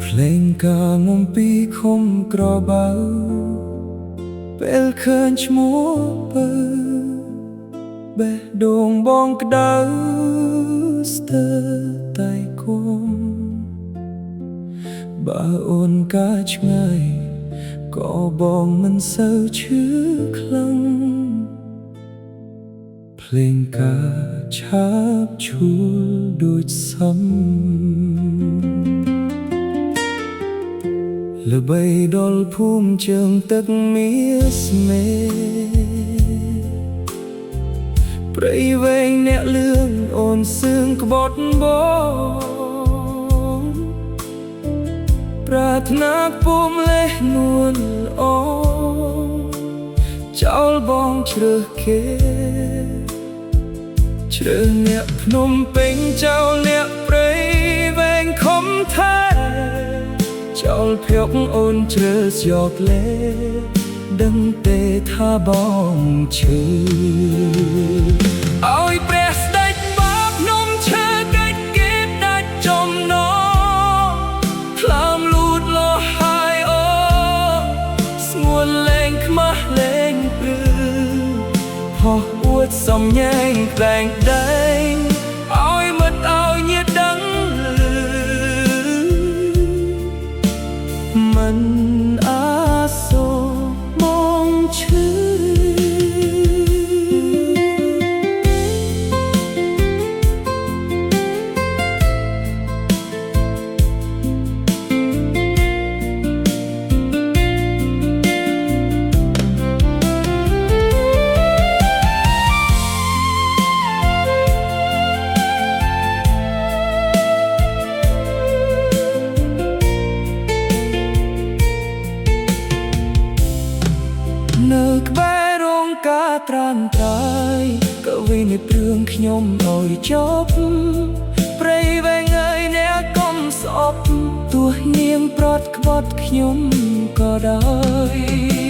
เพลงกางมปีคมกรอเบาពេលឃើញឈ្មោះពើបេះដូងបងក្តៅស្ទើរតែគុំបើអូនកាឆ្ងាយក៏បងមិនសូវឈឺខ្លាំងភ្លេងកាឆាបឈួលដូចសំល្បីដល់ភូមិជើងទឹកមាសមេព្រៃវែងអ្នកលឿងអូនសឿងក្បត់បងប្រាថ្នាពុំលេះនួនល្អចោលបងជ្រើសគេជ្រើសអ្នកភ្នំពេញចោលអ្នកព្រៃវែងខំថែចោលភពអូនជ្រើសយកលេដឹងទេថាបងឈឺឲ្យព្រះស្ដេចបបភ្នំឈើកិច្ចគេដាច់ចំណងខ្លោមលូតលោះហើយអូស្ងួនលែងខ្មាស់លែងព្រឺហោះអួតសំញែងក្លែងដែងឲ្យមិត្តឲ្យញាតិដឹងមិនអាសូរបងឈឺនៅក្បែររោងការត្រាំត្រៃក៏វិនិច្ឆ័យរឿងខ្ញុំឲ្យចប់ព្រៃវែងអើយអ្នកកុំស្អប់ទោះនាងប្រត់ក្បត់ខ្ញុំក៏ដោយ